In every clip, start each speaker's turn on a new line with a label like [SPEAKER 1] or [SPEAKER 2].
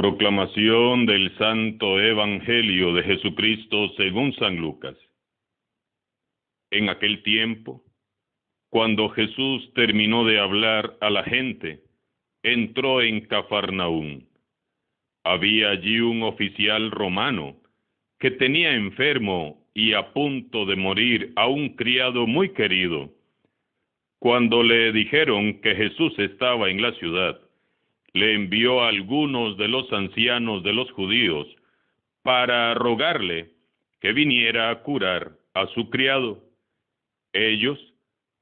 [SPEAKER 1] Proclamación del Santo Evangelio de Jesucristo según San Lucas. En aquel tiempo, cuando Jesús terminó de hablar a la gente, entró en Cafarnaúm. Había allí un oficial romano que tenía enfermo y a punto de morir a un criado muy querido. Cuando le dijeron que Jesús estaba en la ciudad, le envió a algunos de los ancianos de los judíos para rogarle que viniera a curar a su criado. Ellos,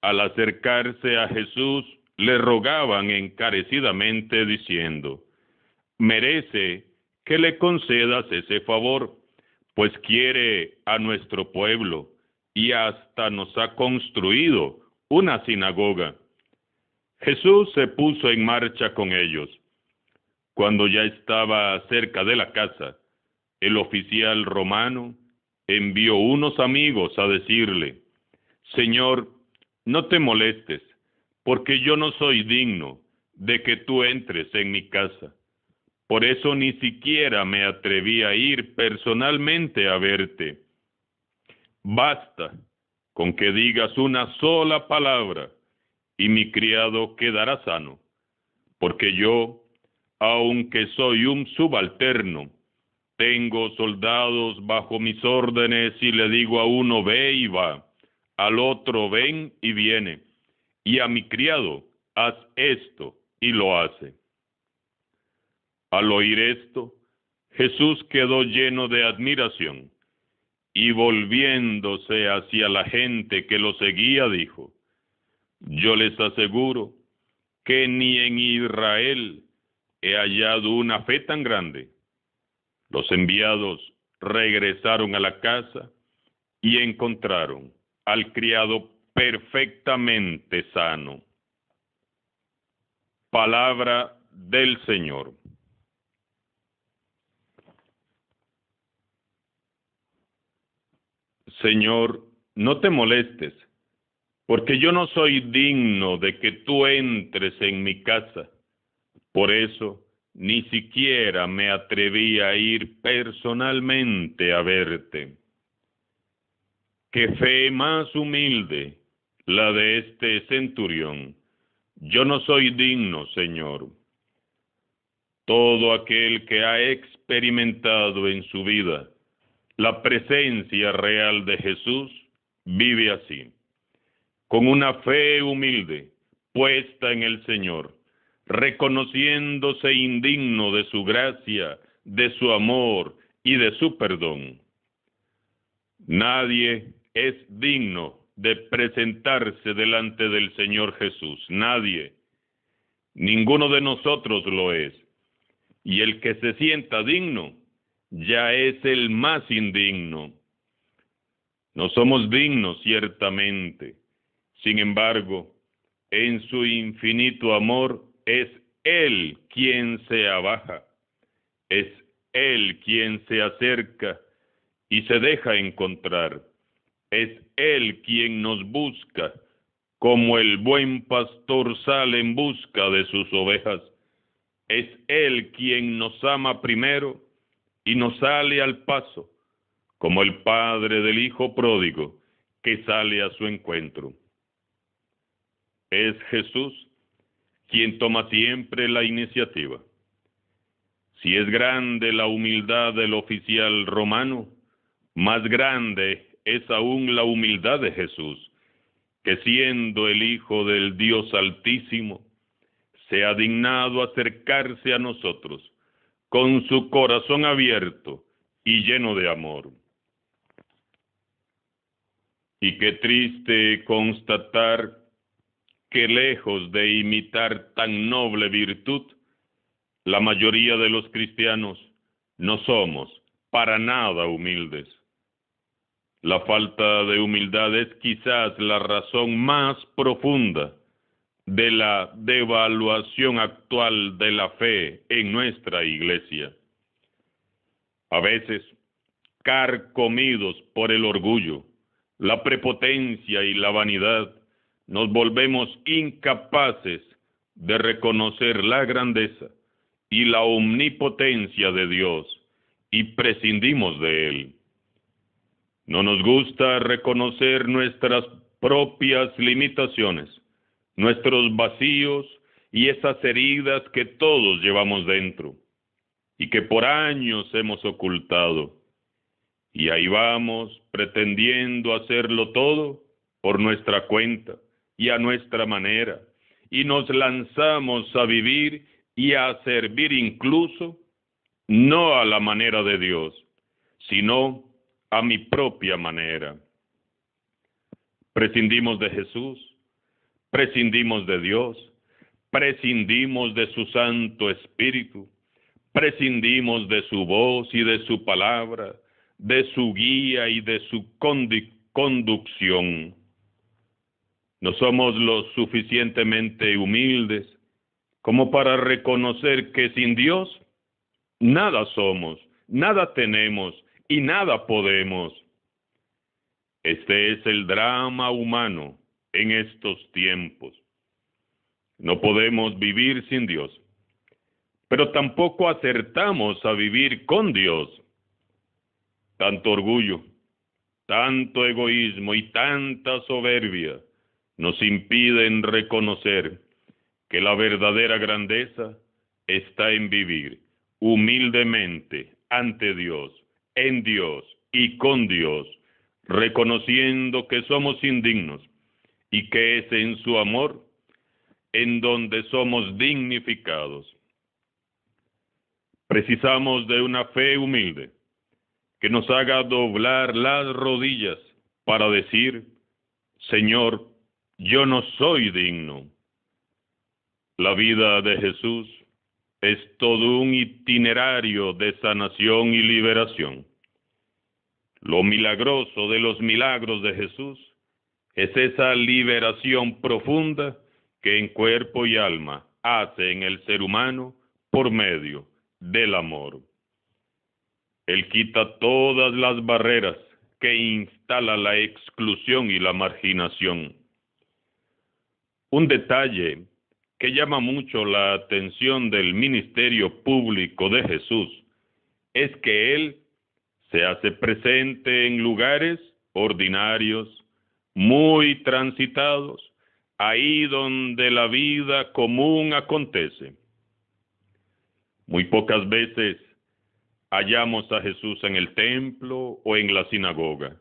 [SPEAKER 1] al acercarse a Jesús, le rogaban encarecidamente diciendo: merece que le concedas ese favor, pues quiere a nuestro pueblo y hasta nos ha construido una sinagoga. Jesús se puso en marcha con ellos. Cuando ya estaba cerca de la casa, el oficial romano envió unos amigos a decirle: Señor, no te molestes, porque yo no soy digno de que tú entres en mi casa. Por eso ni siquiera me atreví a ir personalmente a verte. Basta con que digas una sola palabra y mi criado quedará sano, porque yo, aunque soy un subalterno, tengo soldados bajo mis órdenes y le digo a uno ve y va, al otro ven y viene, y a mi criado haz esto y lo hace. Al oír esto, Jesús quedó lleno de admiración y volviéndose hacia la gente que lo seguía dijo: yo les aseguro que ni en Israel he hallado una fe tan grande. Los enviados regresaron a la casa y encontraron al criado perfectamente sano. Palabra del Señor. Señor, no te molestes, porque yo no soy digno de que tú entres en mi casa. Por eso, ni siquiera me atreví a ir personalmente a verte. Qué fe más humilde la de este centurión. Yo no soy digno, Señor. Todo aquel que ha experimentado en su vida la presencia real de Jesús vive así, con una fe humilde puesta en el Señor, reconociéndose indigno de su gracia, de su amor y de su perdón. Nadie es digno de presentarse delante del Señor Jesús. Nadie. Ninguno de nosotros lo es. Y el que se sienta digno ya es el más indigno. No somos dignos, ciertamente. Sin embargo, en su infinito amor es Él quien se abaja. Es Él quien se acerca y se deja encontrar. Es Él quien nos busca, como el buen pastor sale en busca de sus ovejas. Es Él quien nos ama primero y nos sale al paso, como el padre del hijo pródigo que sale a su encuentro. Es Jesús quien toma siempre la iniciativa. Si es grande la humildad del oficial romano, más grande es aún la humildad de Jesús, que siendo el Hijo del Dios Altísimo, se ha dignado acercarse a nosotros con su corazón abierto y lleno de amor. Y qué triste constatar que lejos de imitar tan noble virtud, la mayoría de los cristianos no somos para nada humildes. La falta de humildad es quizás la razón más profunda de la devaluación actual de la fe en nuestra iglesia. A veces, carcomidos por el orgullo, la prepotencia y la vanidad, nos volvemos incapaces de reconocer la grandeza y la omnipotencia de Dios y prescindimos de Él. No nos gusta reconocer nuestras propias limitaciones, nuestros vacíos y esas heridas que todos llevamos dentro y que por años hemos ocultado. Y ahí vamos pretendiendo hacerlo todo por nuestra cuenta y a nuestra manera, y nos lanzamos a vivir y a servir incluso, no a la manera de Dios, sino a mi propia manera. Prescindimos de Jesús, prescindimos de Dios, prescindimos de su Santo Espíritu, prescindimos de su voz y de su palabra, de su guía y de su conducción. No somos lo suficientemente humildes como para reconocer que sin Dios nada somos, nada tenemos y nada podemos. Este es el drama humano en estos tiempos. No podemos vivir sin Dios, pero tampoco acertamos a vivir con Dios. Tanto orgullo, tanto egoísmo y tanta soberbia nos impiden reconocer que la verdadera grandeza está en vivir humildemente ante Dios, en Dios y con Dios, reconociendo que somos indignos y que es en su amor en donde somos dignificados. Precisamos de una fe humilde que nos haga doblar las rodillas para decir: Señor, yo no soy digno. La vida de Jesús es todo un itinerario de sanación y liberación. Lo milagroso de los milagros de Jesús es esa liberación profunda que en cuerpo y alma hace en el ser humano por medio del amor. Él quita todas las barreras que instala la exclusión y la marginación. Un detalle que llama mucho la atención del ministerio público de Jesús es que Él se hace presente en lugares ordinarios, muy transitados, ahí donde la vida común acontece. Muy pocas veces hallamos a Jesús en el templo o en la sinagoga.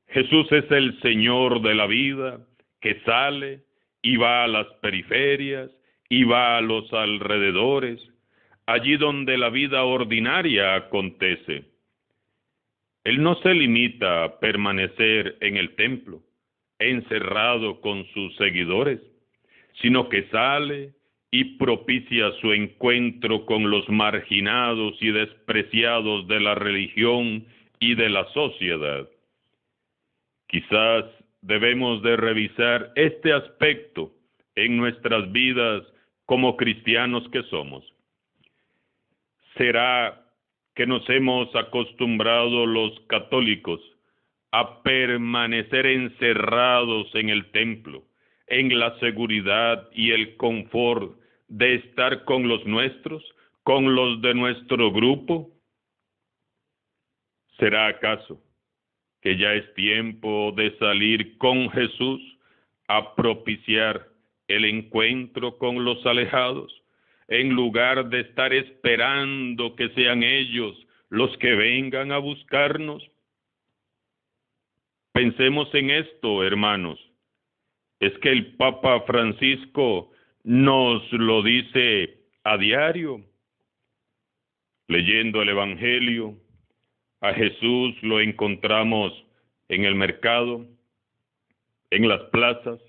[SPEAKER 1] Jesús es el Señor de la vida que sale y va a las periferias y va a los alrededores, allí donde la vida ordinaria acontece. Él no se limita a permanecer en el templo, encerrado con sus seguidores, sino que sale y propicia su encuentro con los marginados y despreciados de la religión y de la sociedad. Quizás debemos de revisar este aspecto en nuestras vidas como cristianos que somos. ¿Será que nos hemos acostumbrado los católicos a permanecer encerrados en el templo, en la seguridad y el confort de estar con los nuestros, con los de nuestro grupo? ¿Será acaso que ya es tiempo de salir con Jesús a propiciar el encuentro con los alejados, en lugar de estar esperando que sean ellos los que vengan a buscarnos? Pensemos en esto, hermanos. Es que el Papa Francisco nos lo dice a diario. Leyendo el Evangelio, a Jesús lo encontramos en el mercado, en las plazas,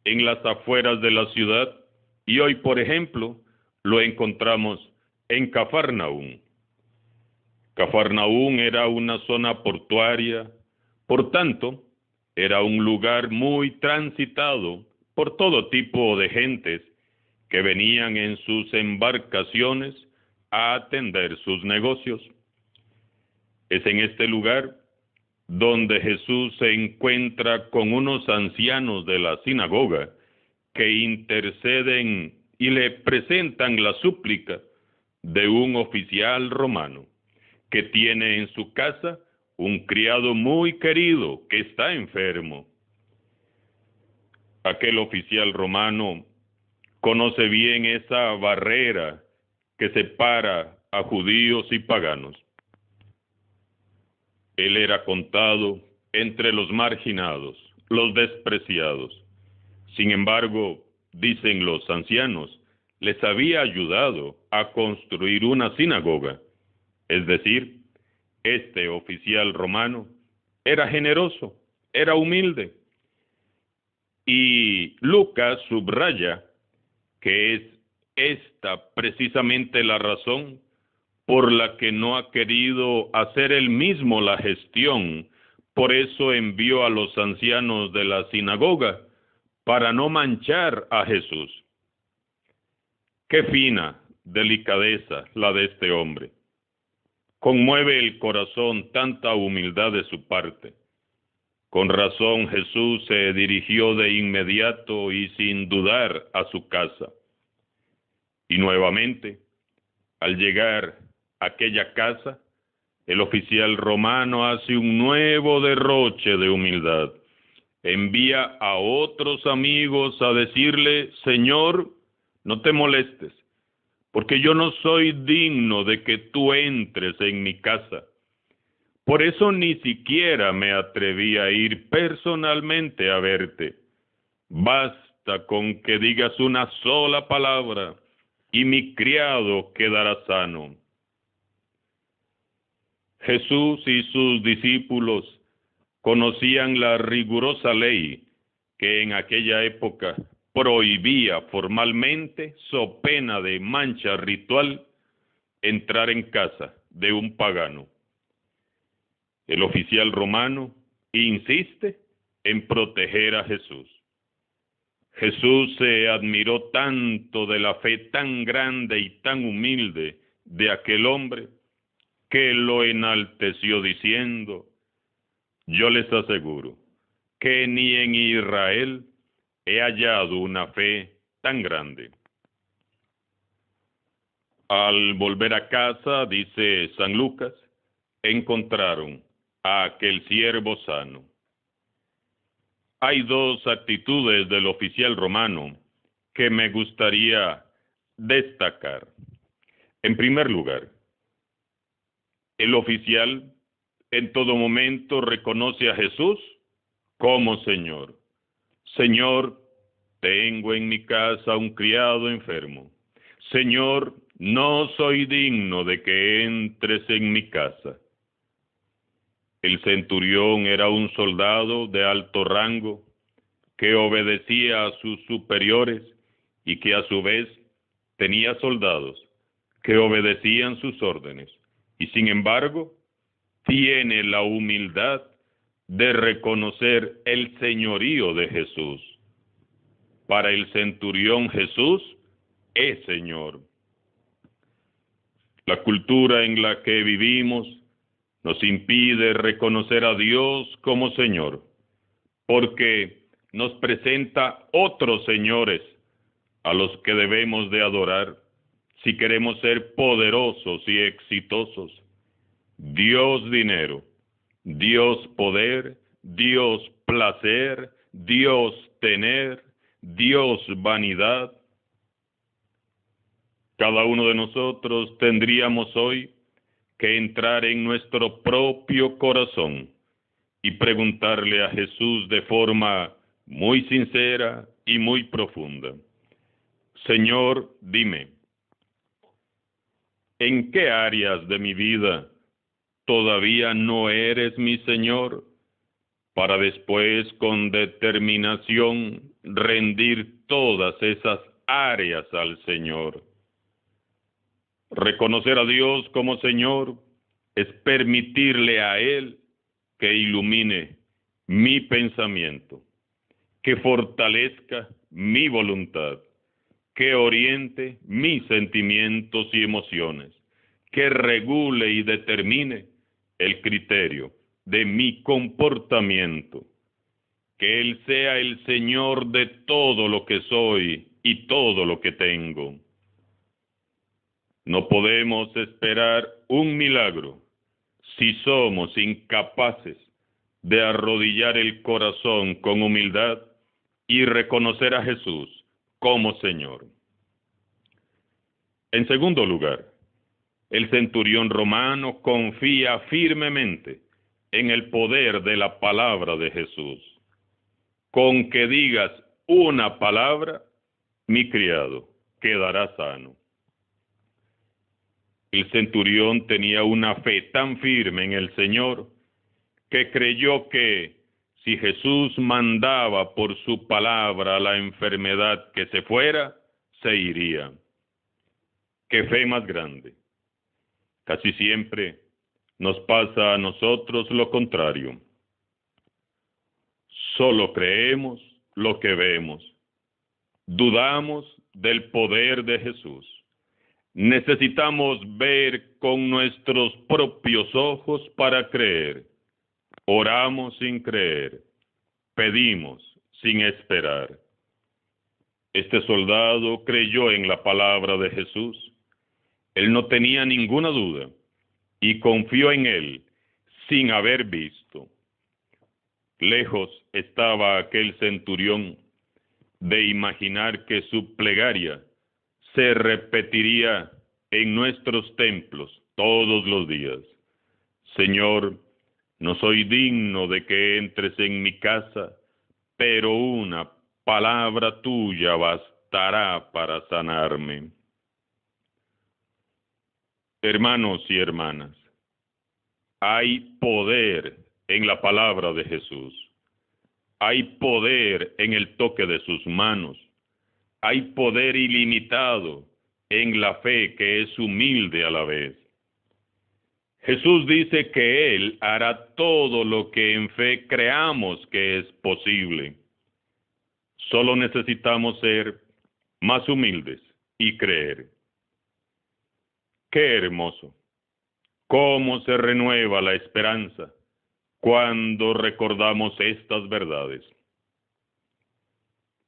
[SPEAKER 1] en las afueras de la ciudad, y hoy, por ejemplo, lo encontramos en Cafarnaúm. Cafarnaúm era una zona portuaria, por tanto, era un lugar muy transitado por todo tipo de gentes que venían en sus embarcaciones a atender sus negocios. Es en este lugar donde Jesús se encuentra con unos ancianos de la sinagoga que interceden y le presentan la súplica de un oficial romano que tiene en su casa un criado muy querido que está enfermo. Aquel oficial romano conoce bien esa barrera que separa a judíos y paganos. Él era contado entre los marginados, los despreciados. Sin embargo, dicen los ancianos, les había ayudado a construir una sinagoga. Es decir, este oficial romano era generoso, era humilde. Y Lucas subraya que es esta precisamente la razón por la que no ha querido hacer él mismo la gestión. Por eso envió a los ancianos de la sinagoga para no manchar a Jesús. Qué fina delicadeza la de este hombre. Conmueve el corazón tanta humildad de su parte. Con razón Jesús se dirigió de inmediato y sin dudar a su casa. Y nuevamente, al llegar a aquella casa, el oficial romano hace un nuevo derroche de humildad. Envía a otros amigos a decirle, Señor, no te molestes, porque yo no soy digno de que tú entres en mi casa. Por eso ni siquiera me atreví a ir personalmente a verte. Basta con que digas una sola palabra y mi criado quedará sano. Jesús y sus discípulos conocían la rigurosa ley que en aquella época prohibía formalmente, so pena de mancha ritual, entrar en casa de un pagano. El oficial romano insiste en proteger a Jesús. Jesús se admiró tanto de la fe tan grande y tan humilde de aquel hombre que lo enalteció diciendo, yo les aseguro que ni en Israel he hallado una fe tan grande. Al volver a casa, dice San Lucas, encontraron a aquel siervo sano. Hay dos actitudes del oficial romano que me gustaría destacar. En primer lugar, el oficial en todo momento reconoce a Jesús como Señor. Señor, tengo en mi casa un criado enfermo. Señor, no soy digno de que entres en mi casa. El centurión era un soldado de alto rango que obedecía a sus superiores y que a su vez tenía soldados que obedecían sus órdenes. Y sin embargo, tiene la humildad de reconocer el señorío de Jesús. Para el centurión Jesús es Señor. La cultura en la que vivimos nos impide reconocer a Dios como Señor, porque nos presenta otros señores a los que debemos de adorar si queremos ser poderosos y exitosos. Dios dinero, Dios poder, Dios placer, Dios tener, Dios vanidad. Cada uno de nosotros tendríamos hoy que entrar en nuestro propio corazón y preguntarle a Jesús de forma muy sincera y muy profunda. Señor, dime, ¿en qué áreas de mi vida todavía no eres mi Señor? Para después con determinación rendir todas esas áreas al Señor. Reconocer a Dios como Señor es permitirle a Él que ilumine mi pensamiento, que fortalezca mi voluntad, que oriente mis sentimientos y emociones, que regule y determine el criterio de mi comportamiento, que Él sea el Señor de todo lo que soy y todo lo que tengo. No podemos esperar un milagro si somos incapaces de arrodillar el corazón con humildad y reconocer a Jesús como Señor. En segundo lugar, el centurión romano confía firmemente en el poder de la palabra de Jesús. Con que digas una palabra, mi criado quedará sano. El centurión tenía una fe tan firme en el Señor que creyó que si Jesús mandaba por su palabra la enfermedad que se fuera, se iría. ¡Qué fe más grande! Casi siempre nos pasa a nosotros lo contrario. Solo creemos lo que vemos. Dudamos del poder de Jesús. Necesitamos ver con nuestros propios ojos para creer. Oramos sin creer. Pedimos sin esperar. Este soldado creyó en la palabra de Jesús. Él no tenía ninguna duda y confió en él sin haber visto. Lejos estaba aquel centurión de imaginar que su plegaria se repetiría en nuestros templos todos los días. Señor, no soy digno de que entres en mi casa, pero una palabra tuya bastará para sanarme. Hermanos y hermanas, hay poder en la palabra de Jesús. Hay poder en el toque de sus manos. Hay poder ilimitado en la fe que es humilde a la vez. Jesús dice que Él hará todo lo que en fe creamos que es posible. Solo necesitamos ser más humildes y creer. ¡Qué hermoso! ¿Cómo se renueva la esperanza cuando recordamos estas verdades?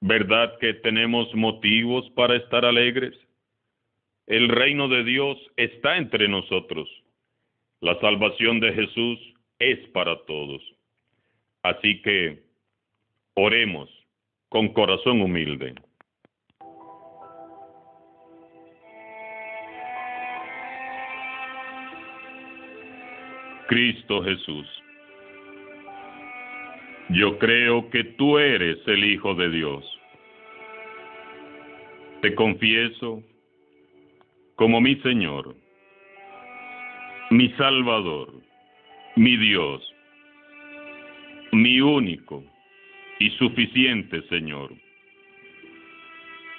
[SPEAKER 1] ¿Verdad que tenemos motivos para estar alegres? El reino de Dios está entre nosotros. La salvación de Jesús es para todos. Así que oremos con corazón humilde. Cristo Jesús, yo creo que tú eres el Hijo de Dios. Te confieso como mi Señor, mi Salvador, mi Dios, mi único y suficiente Señor.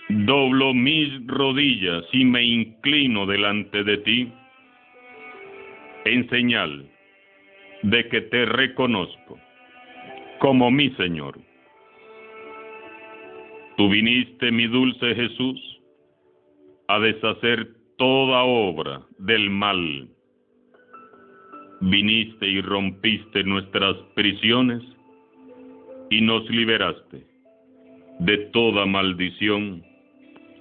[SPEAKER 1] Doblo mis rodillas y me inclino delante de ti en señal de que te reconozco como mi Señor. Tú viniste, mi dulce Jesús, a deshacer toda obra del mal. Viniste y rompiste nuestras prisiones y nos liberaste de toda maldición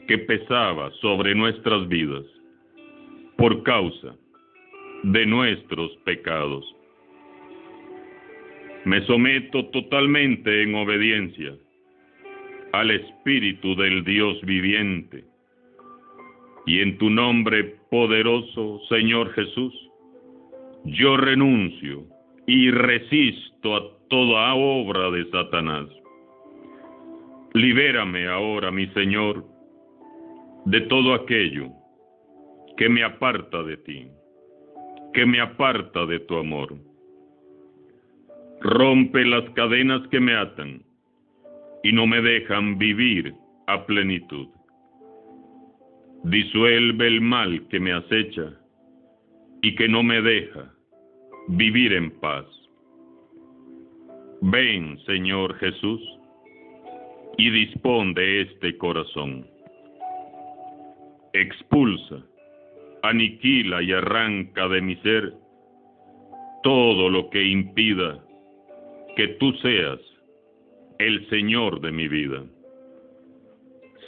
[SPEAKER 1] que pesaba sobre nuestras vidas por causa de nuestros pecados. Me someto totalmente en obediencia al Espíritu del Dios viviente, y en tu nombre poderoso, Señor Jesús, yo renuncio y resisto a toda obra de Satanás. Libérame ahora, mi Señor, de todo aquello que me aparta de ti, que me aparta de tu amor. Rompe las cadenas que me atan y no me dejan vivir a plenitud. Disuelve el mal que me acecha y que no me deja vivir en paz. Ven, Señor Jesús, y dispón de este corazón. Expulsa, aniquila y arranca de mi ser todo lo que impida que tú seas el Señor de mi vida.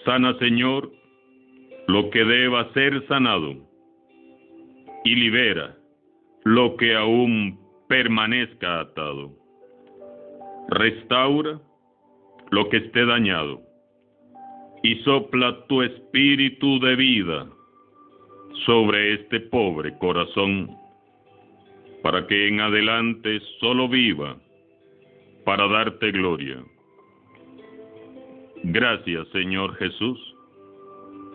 [SPEAKER 1] Sana, Señor, lo que deba ser sanado y libera lo que aún permanezca atado. Restaura lo que esté dañado y sopla tu espíritu de vida sobre este pobre corazón, para que en adelante solo viva para darte gloria. Gracias, Señor Jesús,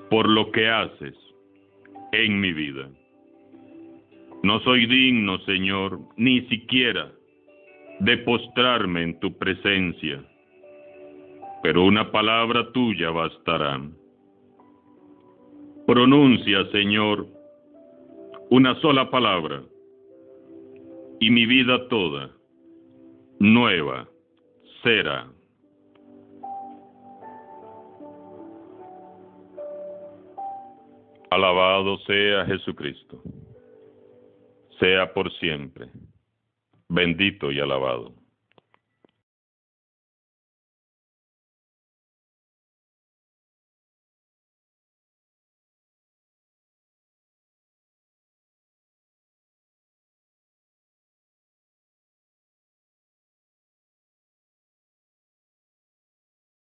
[SPEAKER 1] por lo que haces en mi vida. No soy digno, Señor, ni siquiera de postrarme en tu presencia, pero una palabra tuya bastará. Pronuncia, Señor, una sola palabra, y mi vida toda nueva será. Alabado sea Jesucristo, sea por siempre, bendito y alabado.